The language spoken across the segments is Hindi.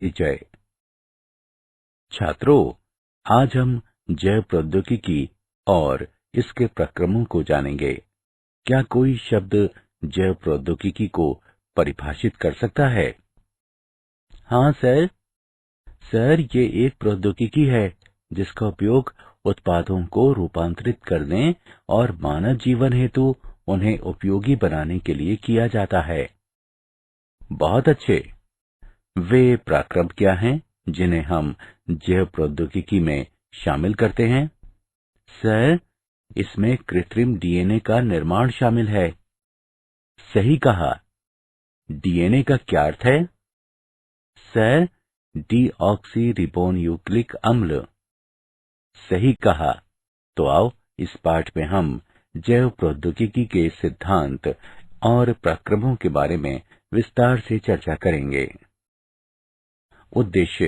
परिचय। छात्रों, आज हम जैव प्रौद्योगिकी और इसके प्रक्रमों को जानेंगे। क्या कोई शब्द जैव प्रौद्योगिकी को परिभाषित कर सकता है? हाँ सर। सर, ये एक प्रौद्योगिकी है जिसका उपयोग उत्पादों को रूपांतरित करने और मानव जीवन हेतु उन्हें उपयोगी बनाने के लिए किया जाता है। बहुत अच्छे। वे पराक्रम क्या हैं जिन्हें हम जैव प्रौद्योगिकी में शामिल करते हैं? सर, इसमें कृत्रिम डीएनए का निर्माण शामिल है। सही कहा। डीएनए का क्या अर्थ है? सर, डीऑक्सी रिबोन्यूक्लिक अम्ल। सही कहा। तो आओ इस पाठ में हम जैव प्रौद्योगिकी के सिद्धांत और प्रक्रमों के बारे में विस्तार से चर्चा करेंगे। उद्देश्य।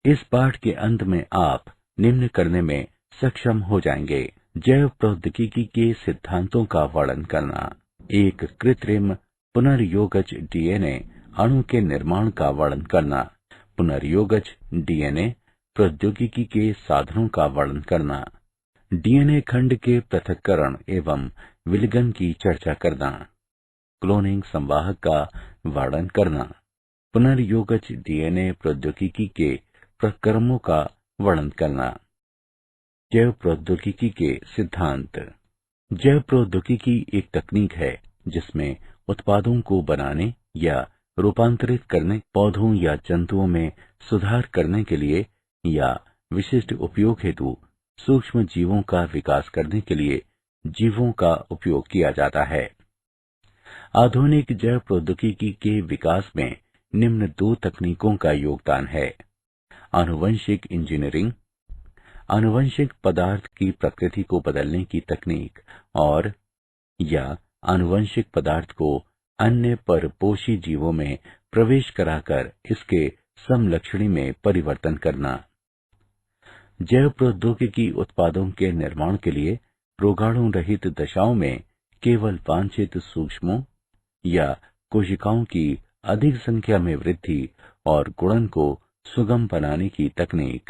इस पाठ के अंत में आप निम्न करने में सक्षम हो जाएंगे: जैव प्रौद्योगिकी के सिद्धांतों का वर्णन करना, एक कृत्रिम पुनर्योगज डीएनए अणु के निर्माण का वर्णन करना, पुनर्योगज डीएनए प्रौद्योगिकी के साधनों का वर्णन करना, डीएनए खंड के पृथक्करण एवं विलयन की चर्चा करना, क्लोनिंग संवाहक का वर्णन करना, पुनर्योगज डीएनए प्रौद्योगिकी के प्रक्रमों का वर्णन करना। जैव प्रौद्योगिकी के सिद्धांत। जैव प्रौद्योगिकी एक तकनीक है जिसमें उत्पादों को बनाने या रूपांतरित करने, पौधों या जंतुओं में सुधार करने के लिए या विशिष्ट उपयोग हेतु सूक्ष्म जीवों का विकास करने के लिए जीवों का उपयोग किया जाता है। आधुनिक जैव प्रौद्योगिकी के विकास में निम्न दो तकनीकों का योगदान है: आनुवंशिक इंजीनियरिंग, आनुवंशिक पदार्थ की प्रकृति को बदलने की तकनीक, और या आनुवंशिक पदार्थ को अन्य परपोषी जीवों में प्रवेश कराकर इसके समलक्षणी में परिवर्तन करना। जैव प्रौद्योगिकी उत्पादों के निर्माण के लिए रोगाणु रहित दशाओं में केवल वांछित सूक्ष्मों या कोशिकाओं की अधिक संख्या में वृद्धि और गुणन को सुगम बनाने की तकनीक।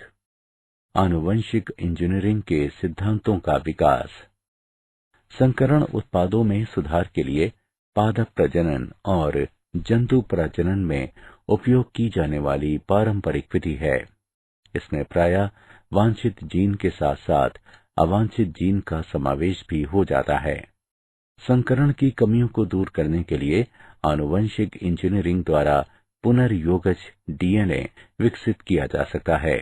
आनुवंशिक इंजीनियरिंग के सिद्धांतों का विकास। संकरण उत्पादों में सुधार के लिए पादप प्रजनन और जंतु प्रजनन में उपयोग की जाने वाली पारंपरिक विधि है। इसमें प्रायः वांछित जीन के साथ साथ अवांछित जीन का समावेश भी हो जाता है। संकरण की कमियों को दूर करने के लिए आनुवंशिक इंजीनियरिंग द्वारा पुनर्योगज डीएनए विकसित किया जा सकता है।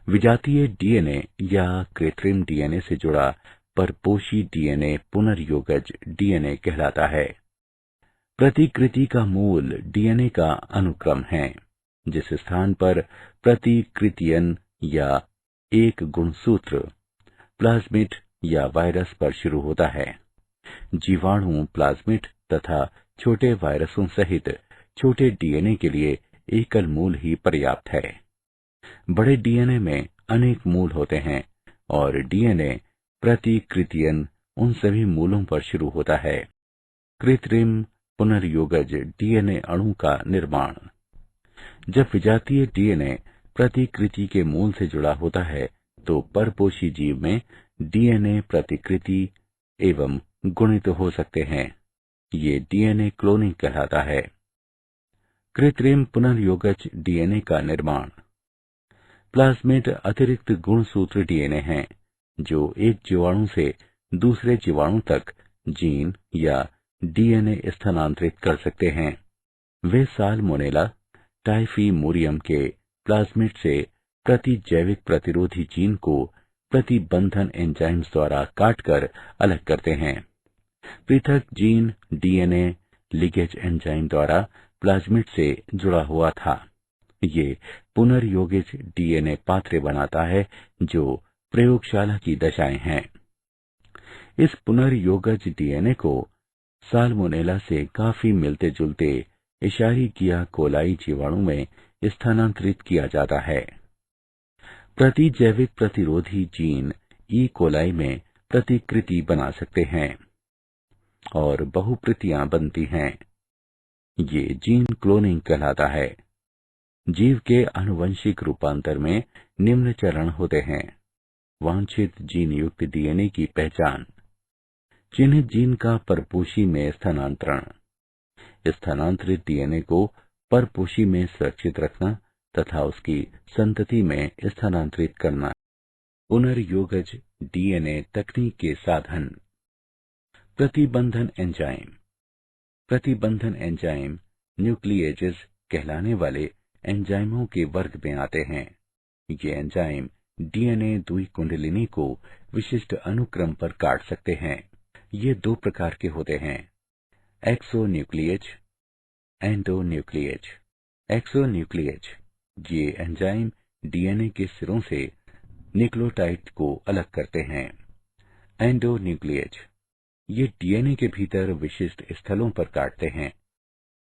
विजातीय डीएनए या कृत्रिम डीएनए से जुड़ा परपोषी डीएनए पुनर्योगज डीएनए कहलाता है। प्रतिकृति का मूल डीएनए का अनुक्रम है, जिस स्थान पर प्रतिकृतियन या एक गुणसूत्र प्लाज्मिड या वायरस पर शुरू होता है। जीवाणु, प्लाज्मिड तथा छोटे वायरसों सहित छोटे डीएनए के लिए एकल मूल ही पर्याप्त है। बड़े डीएनए में अनेक मूल होते हैं और डीएनए प्रतिकृतियन उन सभी मूलों पर शुरू होता है। कृत्रिम पुनर्योगज डीएनए अणु का निर्माण। जब विजातीय डीएनए प्रतिकृति के मूल से जुड़ा होता है तो परपोषी जीव में डीएनए प्रतिकृति एवं गुणित हो सकते हैं। ये डीएनए क्लोनिंग कहलाता है। कृत्रिम पुनर्योगज डीएनए का निर्माण। प्लाज्मिड अतिरिक्त गुणसूत्र डीएनए हैं जो एक जीवाणु से दूसरे जीवाणु तक जीन या डीएनए स्थानांतरित कर सकते हैं। वे साल्मोनेला टाइफीमोरियम के प्लाज्मिड से प्रतिजैविक प्रतिरोधी जीन को प्रतिबंधन एंजाइम्स द्वारा काटकर अलग करते हैं। पृथक जीन डीएनए लिगेज एंजाइम द्वारा प्लाज्मिड से जुड़ा हुआ था। ये पुनर्योगित डीएनए पात्रे बनाता है जो प्रयोगशाला की दशाएं हैं। इस पुनर्योगज डीएनए को साल्मोनेला से काफी मिलते जुलते इशारिकिया कोलाई जीवाणु में स्थानांतरित किया जाता है। प्रतिजैविक प्रतिरोधी जीन ई कोलाई में प्रतिकृति बना सकते हैं और बहुप्रतियां बनती हैं। ये जीन क्लोनिंग कहलाता है। जीव के आनुवंशिक रूपांतर में निम्न चरण होते हैं। वांछित जीन युक्त डीएनए की पहचान, चिन्हित जीन का परपोषी में स्थानांतरण, स्थानांतरित डीएनए को परपोषी में सुरक्षित रखना तथा उसकी संतति में स्थानांतरित करना। पुनर्योगज डीएनए तकनीक के साधन। प्रतिबंधन एंजाइम। प्रतिबंधन एंजाइम न्यूक्लिएजेस कहलाने वाले एंजाइमों के वर्ग में आते हैं। ये एंजाइम डीएनए द्विकुंडलिनी को विशिष्ट अनुक्रम पर काट सकते हैं। ये दो प्रकार के होते हैं, एक्सोन्यूक्लिएज, एंडोन्यूक्लिएज। एक्सोन्यूक्लिएज ये एंजाइम डीएनए के सिरों से न्यूक्लियोटाइड को अलग करते हैं। एंडोन्यूक्लिएज ये डीएनए के भीतर विशिष्ट स्थलों पर काटते हैं।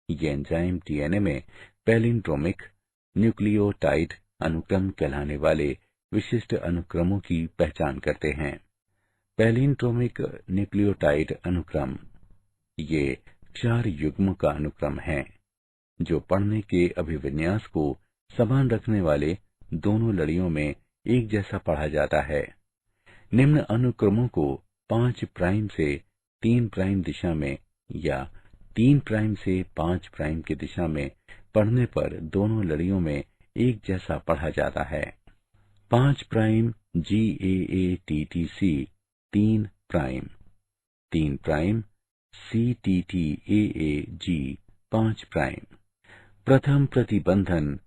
ये एंजाइम डीएनए में पैलिंड्रोमिक न्यूक्लियोटाइड अनुक्रम कहलाने वाले विशिष्ट अनुक्रमों की पहचान करते हैं। पैलिंड्रोमिक न्यूक्लियोटाइड अनुक्रम ये 4 युग्म का अनुक्रम है जो पढ़ने के अभिविन्यास को समान रखने वाले दोनों लड़ियों में एक जैसा पढ़ा जाता है। निम्न अनुक्रमों को 5 प्राइम से 3 प्राइम दिशा में या 3 प्राइम से 5 प्राइम की दिशा में पढ़ने पर दोनों लड़ियों में एक जैसा पढ़ा जाता है। 5 prime GAATTC 3 prime, 3 prime CTTAAG 5 prime. प्रथम प्रतिबंधन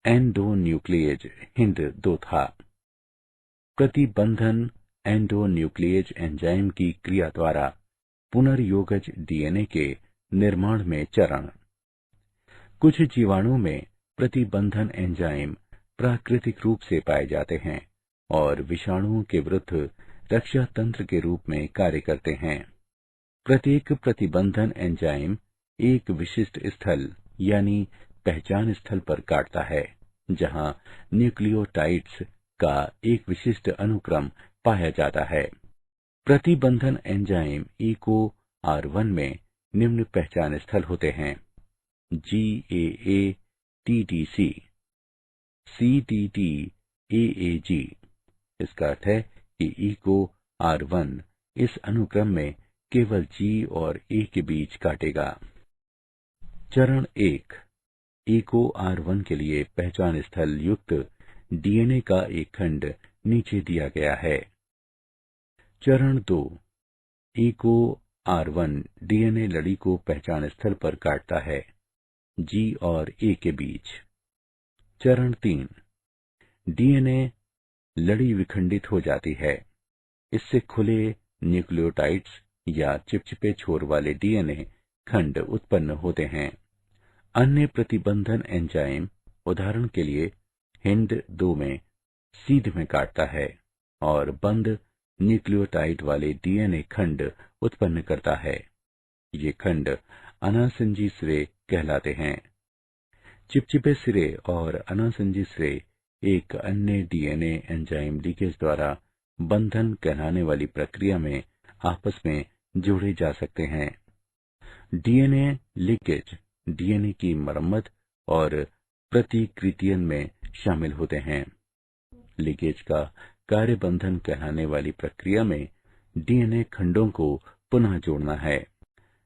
एंडोन्यूक्लिएज हिंद 2 था। प्रतिबंधन एंडोन्यूक्लिएज एंजाइम की क्रिया द्वारा पुनर्योगज डीएनए के निर्माण में चरण। कुछ जीवाणुओं में प्रतिबंधन एंजाइम प्राकृतिक रूप से पाए जाते हैं और विषाणुओं के विरुद्ध रक्षा तंत्र के रूप में कार्य करते हैं। प्रत्येक प्रतिबंधन एंजाइम एक विशिष्ट स्थल यानी पहचान स्थल पर काटता है जहां न्यूक्लियोटाइड्स का एक विशिष्ट अनुक्रम पाया जाता है। प्रतिबंधन एंजाइम EcoR1 में निम्न पहचान स्थल होते हैं, GAATTC, CTTAAG। इसका अर्थ है कि EcoR1 इस अनुक्रम में केवल G और A के बीच काटेगा। चरण 1, EcoR1 के लिए पहचान स्थल युक्त डीएनए का एक खंड नीचे दिया गया है। चरण 2, EcoR1 डीएनए लड़ी को पहचान स्थल पर काटता है, G और A के बीच। चरण 3, डीएनए लड़ी विखंडित हो जाती है। इससे खुले न्यूक्लियोटाइड्स या चिपचिपे छोर वाले डीएनए खंड उत्पन्न होते हैं। अन्य प्रतिबंधन एंजाइम उदाहरण के लिए हिंद 2 में सीध में काटता है और बंद न्यूक्लियोटाइड वाले डीएनए खंड उत्पन्न करता है। ये खंड अनासंजी सिरे कहलाते हैं। चिपचिपे सिरे और अनासंजी सिरे एक अन्य डीएनए एंजाइम लीकेज द्वारा बंधन कहलाने वाली प्रक्रिया में आपस में जोड़े जा सकते हैं। डीएनए लीकेज डीएनए की मरम्मत और प्रतिकृतियन में शामिल होते हैं। लीकेज का कार्य बंधन कहलाने वाली प्रक्रिया में डीएनए खंडों को पुनः जोड़ना है।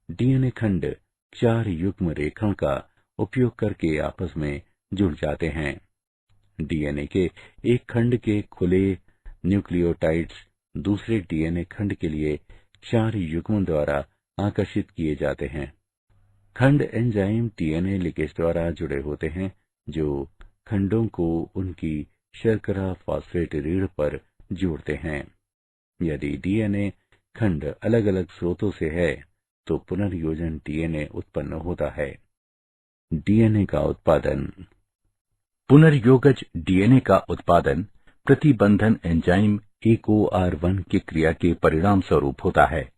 डीएनए खंड 4 युग्म रेखा का उपयोग करके आपस में जुड़ जाते हैं। डीएनए के एक खंड के खुले न्यूक्लियोटाइड्स दूसरे डीएनए खंड के लिए 4 युग्मों द्वारा आकर्षित किए जाते हैं। खंड एंजाइम डीएनए लीकेज द्वारा जुड़े होते हैं जो खंडों को उनकी शर्करा फॉस्फेट रीढ़ पर जोड़ते हैं। यदि डीएनए खंड अलग अलग स्रोतों से है तो पुनर्योजन डीएनए उत्पन्न होता है। डीएनए का उत्पादन। पुनर्योगज डीएनए का उत्पादन प्रतिबंधन एंजाइम EcoR1 की क्रिया के परिणाम स्वरूप होता है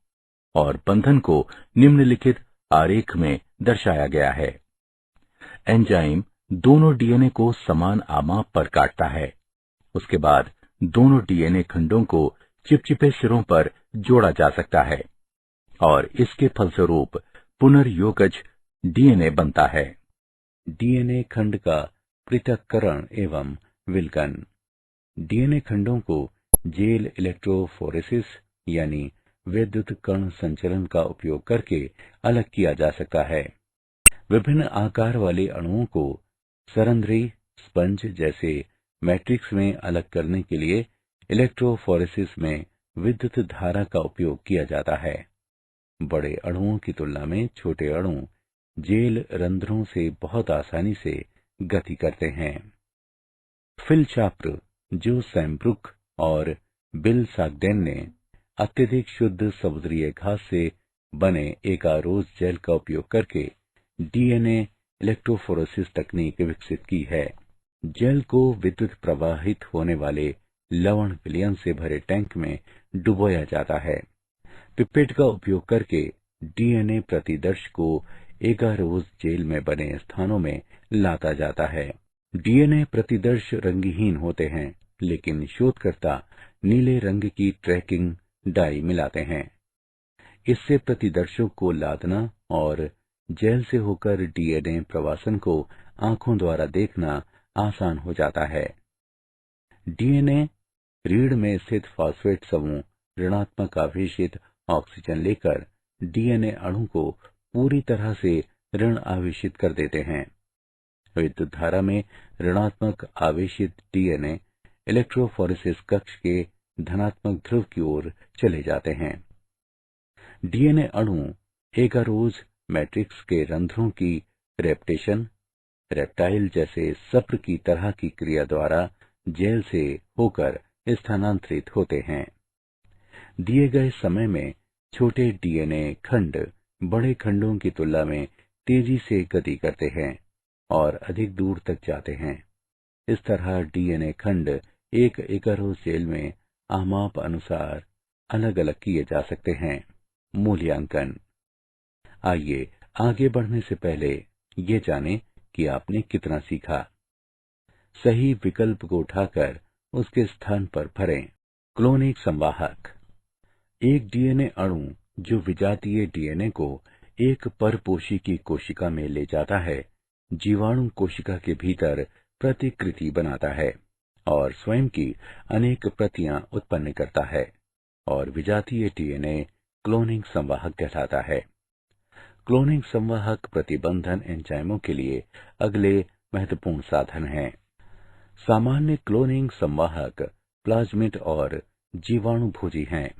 और बंधन को निम्नलिखित आरेख में दर्शाया गया है। एंजाइम दोनों डीएनए को समान आमाप पर काटता है। उसके बाद दोनों डीएनए खंडों को चिपचिपे सिरों पर जोड़ा जा सकता है और इसके फलस्वरूप पुनर्योगज डीएनए बनता है। डीएनए खंड का पृथक्करण एवं विलयन। डीएनए खंडों को जेल इलेक्ट्रोफोरेसिस यानी विद्युत कण संचलन का उपयोग करके अलग किया जा सकता है। विभिन्न आकार वाले अणुओं को सरंध्री स्पंज जैसे मैट्रिक्स में अलग करने के लिए इलेक्ट्रोफोरेसिस में विद्युत धारा का उपयोग किया जाता है। बड़े अणुओं की तुलना में छोटे अणु जेल रंध्रों से बहुत आसानी से गति करते हैं। फिलचाप्र, जो सैमब्रुक और बिल सागडेन ने अत्यधिक शुद्ध समुद्री घास से बने एगारोज जेल का उपयोग करके डीएनए इलेक्ट्रोफोरेसिस तकनीक विकसित की है। जेल को विद्युत प्रवाहित होने वाले लवण विलयन से भरे टैंक में डुबोया जाता है। पिपेट का उपयोग करके डीएनए प्रतिदर्श को एगारोज जेल में बने स्थानों में लाता जाता है। डीएनए प्रतिदर्श रंगहीन होते हैं, लेकिन शोधकर्ता नीले रंग की ट्रैकिंग डाई मिलाते हैं। इससे प्रतिदर्शों को लादना और जेल से होकर डीएनए प्रवासन को आंखों द्वारा देखना आसान हो जाता है। डीएनए रीढ़ में स्थित फॉस्फेट समूह ऋणात्मक आवेशित ऑक्सीजन लेकर डीएनए अणु को पूरी तरह से ऋण आवेशित कर देते हैं। विद्युत धारा में ऋणात्मक आवेशित डीएनए इलेक्ट्रोफोरेसिस कक्ष के धनात्मक ध्रुव की ओर चले जाते हैं। डीएनए अणु एगारोज मैट्रिक्स के रंध्रों की रेप्टेशन, रेप्टाइल जैसे सप्र की तरह की क्रिया द्वारा जेल से होकर स्थानांतरित होते हैं। दिए गए समय में छोटे डीएनए खंड बड़े खंडों की तुलना में तेजी से गति करते हैं और अधिक दूर तक जाते हैं। इस तरह डीएनए खंड एक एगारोज जेल में आमाप अनुसार अलग अलग किए जा सकते हैं। मूल्यांकन। आइए आगे बढ़ने से पहले ये जानें कि आपने कितना सीखा। सही विकल्प को उठाकर उसके स्थान पर भरें। क्लोनिक संवाहक। एक डीएनए अणु जो विजातीय डीएनए को एक परपोषी की कोशिका में ले जाता है, जीवाणु कोशिका के भीतर प्रतिकृति बनाता है और स्वयं की अनेक प्रतियां उत्पन्न करता है, और विजातीय डीएनए क्लोनिंग संवाहक कहलाता है। क्लोनिंग संवाहक प्रतिबंधन एंजाइमों के लिए अगले महत्वपूर्ण साधन हैं। सामान्य क्लोनिंग संवाहक प्लाज्मिड और जीवाणुभोजी हैं।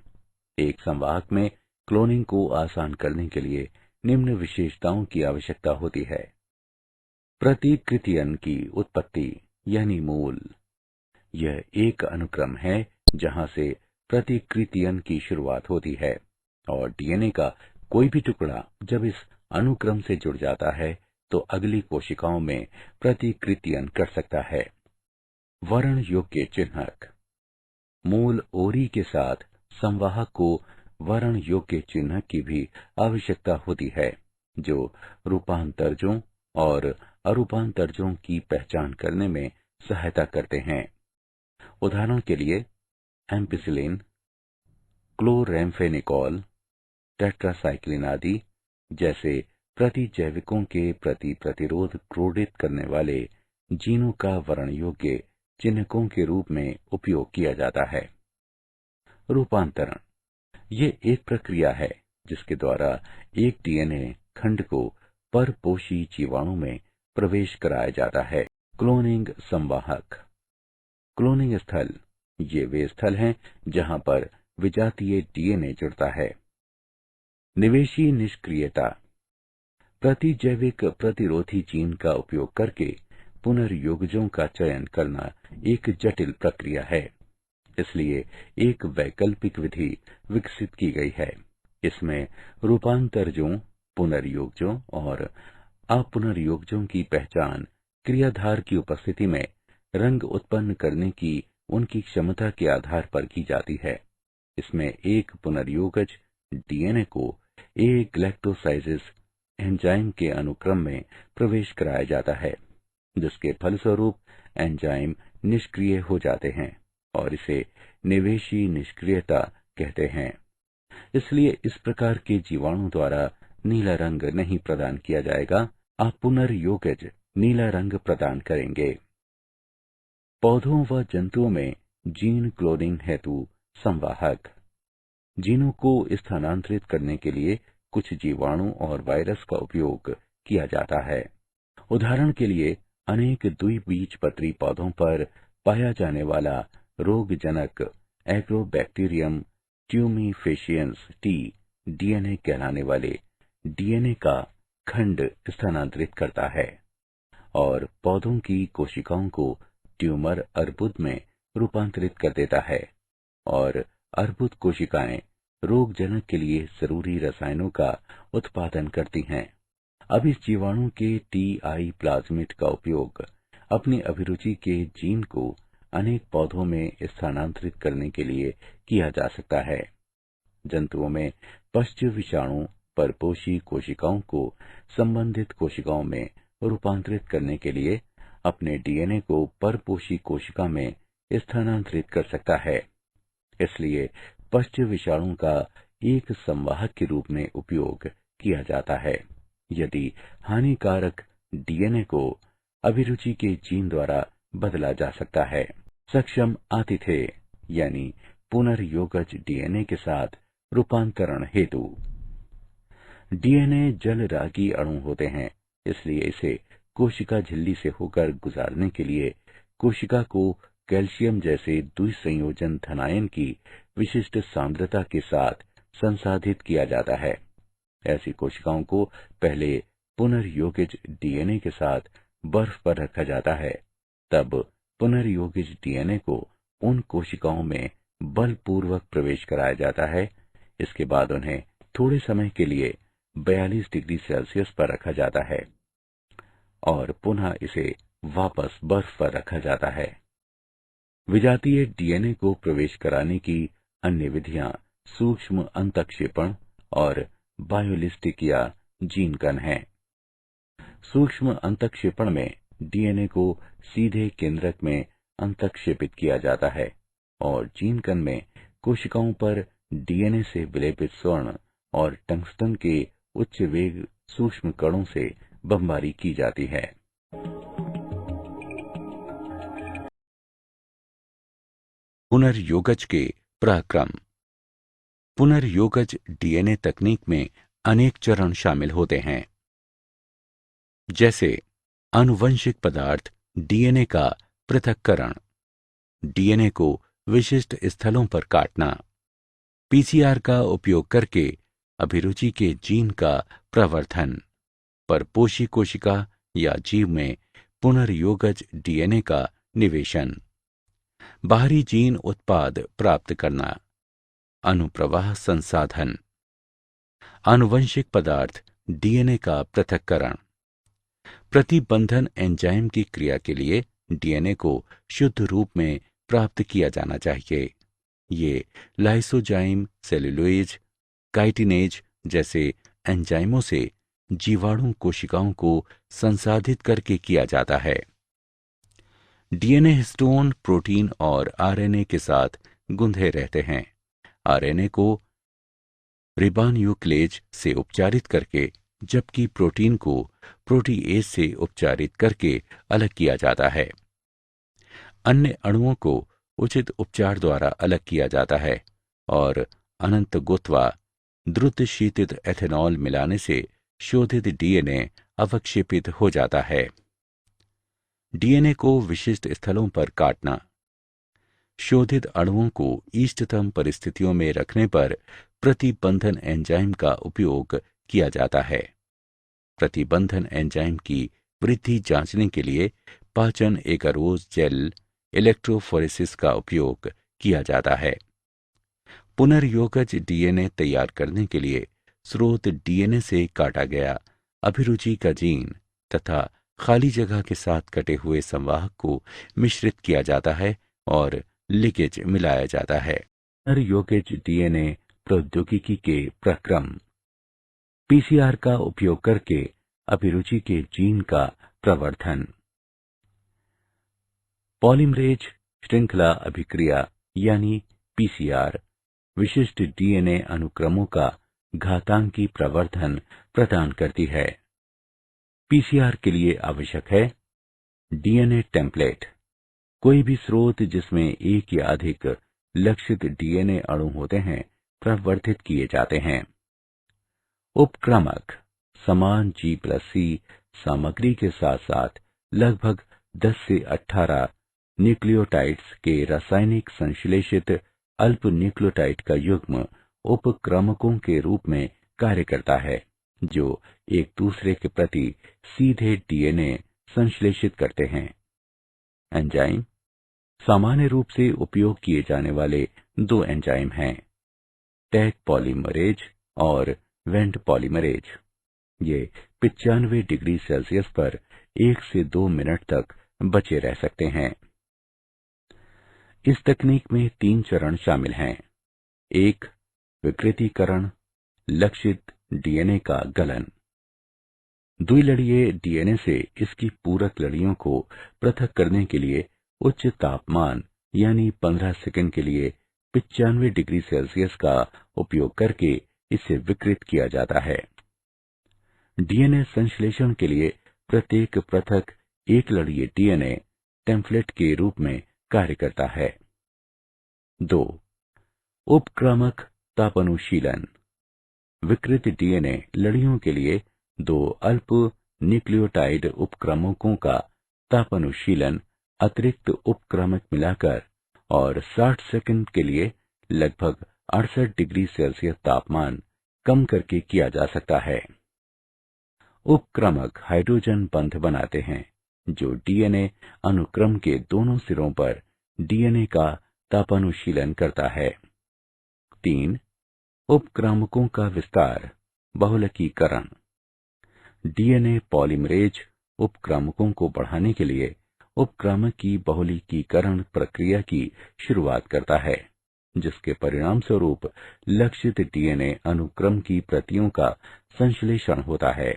एक संवाहक में क्लोनिंग को आसान करने के लिए निम्न विशेषताओं की आवश्यकता होती है। प्रतिकृतियन की उत्पत्ति यानी मूल। यह एक अनुक्रम है जहां से प्रतिकृतियन की शुरुआत होती है और डीएनए का कोई भी टुकड़ा जब इस अनुक्रम से जुड़ जाता है तो अगली कोशिकाओं में प्रतिकृतियन कर सकता है। वर्ण योग्य चिन्हक। मूल ओरी के साथ संवाहक को वर्ण योग्य चिन्हक की भी आवश्यकता होती है, जो रूपांतरजों और अरूपांतरजों की पहचान करने में सहायता करते हैं। उदाहरण के लिए एम्पिसिलिन, क्लोरैम्फेनिकोल, टेट्रासाइक्लिन आदि जैसे प्रतिजैविकों के प्रति प्रतिरोध क्रोडित करने वाले जीनों का वर्ण योग्य चिन्हकों के रूप में उपयोग किया जाता है। रूपांतरण। ये एक प्रक्रिया है जिसके द्वारा एक डीएनए खंड को परपोषी जीवाणु में प्रवेश कराया जाता है। क्लोनिंग संवाहक। क्लोनिंग स्थल। ये वे स्थल हैं जहां पर विजातीय डीएनए जुड़ता है। निवेशी निष्क्रियता। प्रतिजैविक प्रतिरोधी जीन का उपयोग करके पुनर्योगजों का चयन करना एक जटिल प्रक्रिया है, इसलिए एक वैकल्पिक विधि विकसित की गई है। इसमें रूपांतरजों, पुनर्योगजों और अपुनर्योगजों की पहचान क्रियाधार की उपस्थिति में रंग उत्पन्न करने की उनकी क्षमता के आधार पर की जाती है। इसमें एक पुनर्योगज डीएनए को ए ग्लैक्टोसाइजिस एंजाइम के अनुक्रम में प्रवेश कराया जाता है, जिसके फलस्वरूप एंजाइम निष्क्रिय हो जाते हैं और इसे निवेशी निष्क्रियता कहते हैं। इसलिए इस प्रकार के जीवाणु द्वारा नीला रंग नहीं प्रदान किया जाएगा, आप पुनर्योगज नीला रंग प्रदान करेंगे। पौधों व जंतुओं में जीन क्लोनिंग हेतु संवाहक। जीनों को स्थानांतरित करने के लिए कुछ जीवाणु और वायरस का उपयोग किया जाता है। उदाहरण के लिए अनेक द्विबीजपत्री पौधों पर पाया जाने वाला रोगजनक एग्रोबैक्टीरियम ट्यूमीफेशियंस टी डीएनए कहलाने वाले डीएनए का खंड स्थानांतरित करता है और पौधों की कोशिकाओं को ट्यूमर अर्बुद में रूपांतरित कर देता है और अर्बुद कोशिकाएं रोगजनक के लिए जरूरी रसायनों का उत्पादन करती हैं। अब इस जीवाणु के टीआई प्लाज्मिड का उपयोग अपनी अभिरुचि के जीन को अनेक पौधों में स्थानांतरित करने के लिए किया जा सकता है। जंतुओं में पश्च विषाणु परपोषी कोशिकाओं को संबंधित कोशिकाओं में रूपांतरित करने के लिए अपने डीएनए को परपोषी कोशिका में स्थानांतरित कर सकता है। इसलिए पश्च विषाणु का एक संवाहक के रूप में उपयोग किया जाता है। यदि हानिकारक डीएनए को अभिरुचि के जीन द्वारा बदला जा सकता है। सक्षम आतिथेय यानी पुनर्योगज डीएनए के साथ रूपांतरण हेतु। डीएनए जलरागी अणु होते हैं, इसलिए इसे कोशिका झिल्ली से होकर गुजारने के लिए कोशिका को कैल्शियम जैसे द्विसंयोजन धनायन की विशिष्ट सांद्रता के साथ संसाधित किया जाता है। ऐसी कोशिकाओं को पहले पुनर्योगिज डीएनए के साथ बर्फ पर रखा जाता है, तब पुनर्योगिज डीएनए को उन कोशिकाओं में बलपूर्वक प्रवेश कराया जाता है। इसके बाद उन्हें थोड़े समय के लिए 42 डिग्री सेल्सियस पर रखा जाता है और पुनः इसे वापस बर्फ पर रखा जाता है। विजातीय डीएनए को प्रवेश कराने की अन्य विधियां सूक्ष्म अंतःक्षेपण और बायोलिस्टिक या जीनकन हैं। सूक्ष्म अंतःक्षेपण में डीएनए को सीधे केंद्रक में अंतःक्षेपित किया जाता है और जीनकन में कोशिकाओं पर डीएनए से विलेपित स्वर्ण और टंगस्टन के उच्च वेग सूक्ष्म कणों से बमबारी की जाती है। पुनर्योगज के पराक्रम। पुनर्योगज डीएनए तकनीक में अनेक चरण शामिल होते हैं, जैसे आनुवंशिक पदार्थ डीएनए का पृथक्करण, डीएनए को विशिष्ट स्थलों पर काटना, पीसीआर का उपयोग करके अभिरुचि के जीन का प्रवर्धन, परपोषी कोशिका या जीव में पुनर्योगज डीएनए का निवेशन, बाहरी जीन उत्पाद प्राप्त करना, अनुप्रवाह संसाधन, आनुवंशिक पदार्थ डीएनए का पृथक्करण। प्रतिबंधन एंजाइम की क्रिया के लिए डीएनए को शुद्ध रूप में प्राप्त किया जाना चाहिए। ये लाइसोजाइम, सेलुलोज, काइटिनेज जैसे एंजाइमों से जीवाणु कोशिकाओं को संसाधित करके किया जाता है। डीएनए हिस्टोन, प्रोटीन और आरएनए के साथ गुंधे रहते हैं। आरएनए को रिबोन्यूक्लेज से उपचारित करके, जबकि प्रोटीन को प्रोटीएज से उपचारित करके अलग किया जाता है। अन्य अणुओं को उचित उपचार द्वारा अलग किया जाता है और अनंत गुत्वा द्रुत शीतित एथेनॉल मिलाने से शोधित डीएनए अवक्षेपित हो जाता है। डीएनए को विशिष्ट स्थलों पर काटना। शोधित अणुओं को इष्टतम परिस्थितियों में रखने पर प्रतिबंधन एंजाइम का उपयोग किया जाता है। प्रतिबंधन एंजाइम की वृद्धि जांचने के लिए पाचन एगारोज जेल इलेक्ट्रोफोरेसिस का उपयोग किया जाता है। पुनर्योगज डीएनए तैयार करने के लिए स्रोत डीएनए से काटा गया अभिरुचि का जीन तथा खाली जगह के साथ कटे हुए संवाहक को मिश्रित किया जाता है और लिगेज मिलाया जाता है। पुनर्योगज डीएनए प्रौद्योगिकी के प्रक्रम। पीसीआर का उपयोग करके अभिरुचि के जीन का प्रवर्धन। पॉलीमरेज श्रृंखला अभिक्रिया यानी पीसीआर विशिष्ट डीएनए अनुक्रमों का घातांकी प्रवर्धन प्रदान करती है। पीसीआर के लिए आवश्यक है डीएनए टेम्पलेट, कोई भी स्रोत जिसमें एक या अधिक लक्षित डीएनए अणु होते हैं प्रवर्धित किए जाते हैं। उपक्रमक समान G+C सामग्री के साथ साथ लगभग 10 से 18 न्यूक्लियोटाइड्स के रासायनिक संश्लेषित अल्प न्यूक्लियोटाइड का युग्म उपक्रमकों के रूप में कार्य करता है, जो एक दूसरे के प्रति सीधे डीएनए संश्लेषित करते हैं। एंजाइम सामान्य रूप से उपयोग किए जाने वाले दो एंजाइम हैं, टैग पॉलीमरेज और वेंट पॉलीमरेज। ये 95 डिग्री सेल्सियस पर 1 से 2 मिनट तक बचे रह सकते हैं। इस तकनीक में 3 चरण शामिल हैं। 1. विकृतीकरण, लक्षित डीएनए का गलन। द्विलड़ीय डीएनए से इसकी पूरक लड़ियों को पृथक करने के लिए उच्च तापमान यानी 15 सेकंड के लिए 95 डिग्री सेल्सियस का उपयोग करके इसे विकृत किया जाता है। डीएनए संश्लेषण के लिए प्रत्येक पृथक एक लड़ीय डीएनए टेम्पलेट के रूप में कार्य करता है। 2. उपक्रमक तापानुशीलन। विकृत डीएनए लड़ियों के लिए 2 अल्प न्यूक्लियोटाइड उपक्रमकों का तापानुशीलन अतिरिक्त उपक्रमक मिलाकर और 60 सेकंड के लिए लगभग 68 डिग्री सेल्सियस तापमान कम करके किया जा सकता है। उपक्रमक हाइड्रोजन बंध बनाते हैं जो डीएनए अनुक्रम के दोनों सिरों पर डीएनए का तापानुशीलन करता है। 3. उपक्रमकों का विस्तार, बहुलकीकरण। डीएनए पॉलीमरेज उपक्रमकों को बढ़ाने के लिए उपक्रमक की बहुलकीकरण प्रक्रिया की शुरुआत करता है, जिसके परिणाम स्वरूप लक्षित डीएनए अनुक्रम की प्रतियों का संश्लेषण होता है।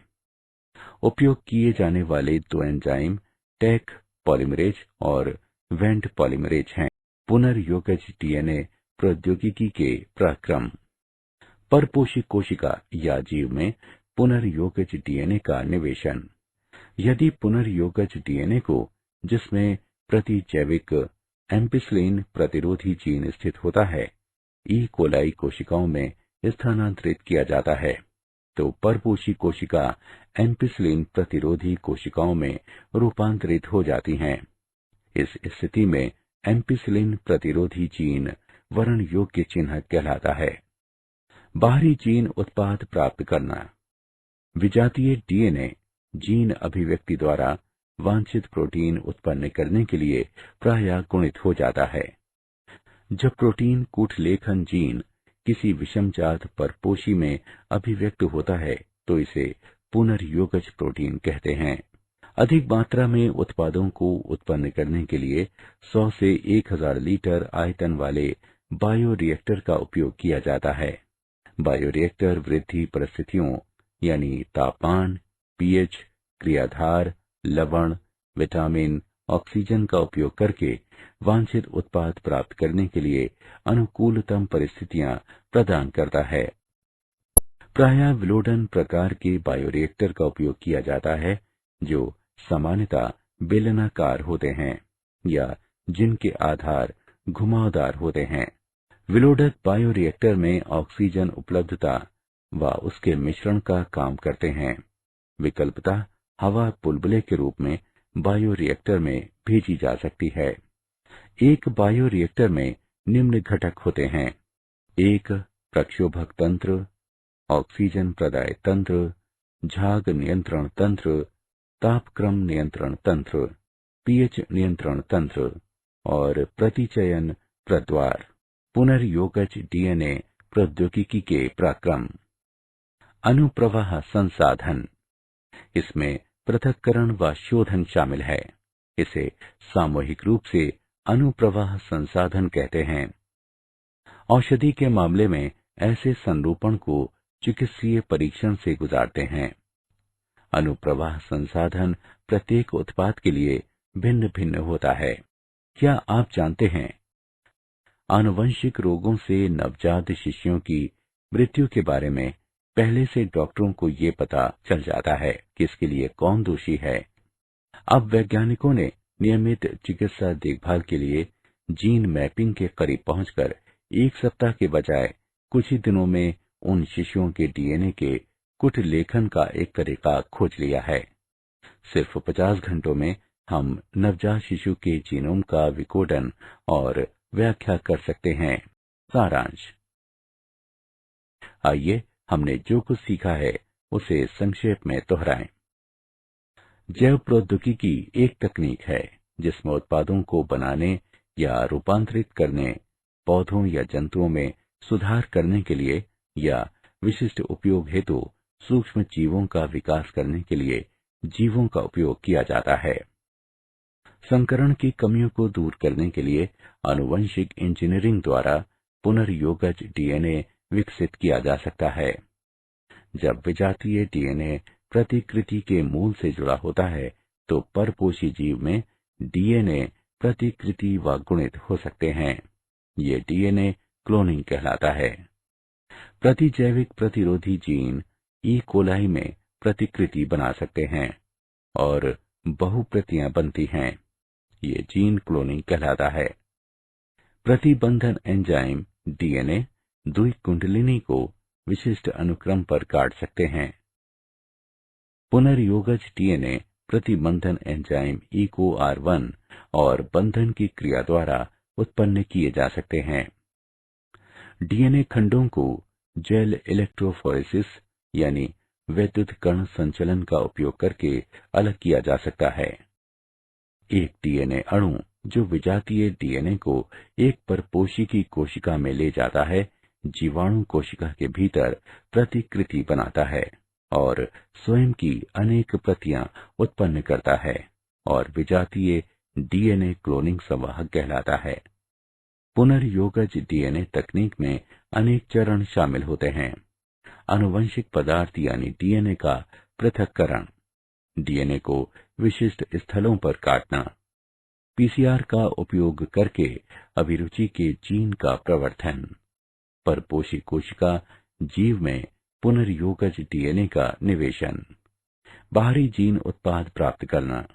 उपयोग किए जाने वाले दो एंजाइम टैग पॉलीमरेज और वेंट पॉलीमरेज हैं। पुनर्योगज डीएनए प्रौद्योगिकी के प्रक्रम। परपोषी कोशिका या जीव में पुनर्योगज डीएनए का निवेशन। यदि पुनर्योगज डीएनए को, जिसमें प्रतिजैविक एम्पिसिलिन प्रतिरोधी जीन स्थित होता है, ई कोलाई कोशिकाओं में स्थानांतरित किया जाता है, तो परपोषी कोशिका एम्पिसिलिन प्रतिरोधी कोशिकाओं में रूपांतरित हो जाती हैं। इस स्थिति में एम्पिसिलिन प्रतिरोधी जीन वर्ण योग्य चिन्ह कहलाता है। बाहरी जीन उत्पाद प्राप्त करना। विजातीय डीएनए जीन अभिव्यक्ति द्वारा वांछित प्रोटीन उत्पन्न करने के लिए प्रायः गुणित हो जाता है। जब प्रोटीन कूटलेखन जीन किसी विषमजात परपोषी में अभिव्यक्त होता है तो इसे पुनर्योगज प्रोटीन कहते हैं। अधिक मात्रा में उत्पादों को उत्पन्न करने के लिए 100 से 1000 लीटर आयतन वाले बायोरिएक्टर का उपयोग किया जाता है। बायोरिएक्टर वृद्धि परिस्थितियों यानी तापमान, पीएच, क्रियाधार, लवण, विटामिन, ऑक्सीजन का उपयोग करके वांछित उत्पाद प्राप्त करने के लिए अनुकूलतम परिस्थितियां प्रदान करता है। प्रायः विलोडन प्रकार के बायोरिएक्टर का उपयोग किया जाता है जो सामान्यतः बेलनाकार होते हैं या जिनके आधार घुमावदार होते हैं। विलोडक बायोरिएक्टर में ऑक्सीजन उपलब्धता व उसके मिश्रण का काम करते हैं। विकल्पतः हवा बुलबुले के रूप में बायोरिएक्टर में भेजी जा सकती है। एक बायोरिएक्टर में निम्न घटक होते हैं: 1 प्रक्षोभक तंत्र, ऑक्सीजन प्रदाय तंत्र, झाग नियंत्रण तंत्र, तापक्रम नियंत्रण तंत्र, पीएच नियंत्रण तंत्र और प्रतिचयन प्रद्वार। पुनर्योगज डीएनए प्रौद्योगिकी के प्रक्रम। अनुप्रवाह संसाधन। इसमें पृथक्करण व शोधन शामिल है। इसे सामूहिक रूप से अनुप्रवाह संसाधन कहते हैं। औषधि के मामले में ऐसे संरूपण को चिकित्सीय परीक्षण से गुजारते हैं। अनुप्रवाह संसाधन प्रत्येक उत्पाद के लिए भिन्न भिन्न होता है। क्या आप जानते हैं आनुवंशिक रोगों से नवजात शिशुओं की मृत्यु के बारे में पहले से डॉक्टरों को ये पता चल जाता है कि इसके लिए कौन दोषी है। अब वैज्ञानिकों ने नियमित चिकित्सा देखभाल के लिए जीन मैपिंग के करीब पहुंचकर 1 सप्ताह के बजाय कुछ ही दिनों में उन शिशुओं के डीएनए के कुछ लेखन का एक तरीका खोज लिया है। सिर्फ 50 घंटों में हम नवजात शिशु के जीनोम का विकोडन और व्याख्या कर सकते हैं। सारांश। आइए हमने जो कुछ सीखा है उसे संक्षेप में दोहराएं। जैव प्रौद्योगिकी एक तकनीक है जिसमें उत्पादों को बनाने या रूपांतरित करने, पौधों या जंतुओं में सुधार करने के लिए या विशिष्ट उपयोग हेतु सूक्ष्म जीवों का विकास करने के लिए जीवों का उपयोग किया जाता है। संकरण की कमियों को दूर करने के लिए आनुवंशिक इंजीनियरिंग द्वारा पुनर्योगज डीएनए विकसित किया जा सकता है। जब विजातीय डीएनए प्रतिकृति के मूल से जुड़ा होता है तो परपोषी जीव में डीएनए प्रतिकृति व गुणित हो सकते हैं। ये डीएनए क्लोनिंग कहलाता है। प्रतिजैविक प्रतिरोधी जीन ई कोलाई में प्रतिकृति बना सकते हैं और बहुप्रतियां बनती हैं। ये जीन क्लोनिंग कहलाता है। प्रतिबंधन एंजाइम डीएनए द्विकुंडलिनी को विशिष्ट अनुक्रम पर काट सकते हैं। पुनर्योगज डीएनए प्रतिबंधन एंजाइम EcoR1 और बंधन की क्रिया द्वारा उत्पन्न किए जा सकते हैं। डीएनए खंडों को जेल इलेक्ट्रोफोरेसिस यानी वैद्युत कण संचलन का उपयोग करके अलग किया जा सकता है। एक डीएनए अणु जो विजातीय डीएनए को एक परपोषी की कोशिका में ले जाता है, जीवाणु कोशिका के भीतर प्रतिकृति बनाता है और स्वयं की अनेक प्रतियां उत्पन्न करता है और विजातीय डीएनए क्लोनिंग संवाहक कहलाता है। पुनर्योगज डीएनए तकनीक में अनेक चरण शामिल होते हैं। आनुवंशिक पदार्थ यानी डीएनए का पृथक्करण, डीएनए को विशिष्ट स्थलों पर काटना, पीसीआर का उपयोग करके अभिरुचि के जीन का प्रवर्धन, परपोषी कोशिका जीव में पुनर्योगज डीएनए का निवेशन, बाहरी जीन उत्पाद प्राप्त करना,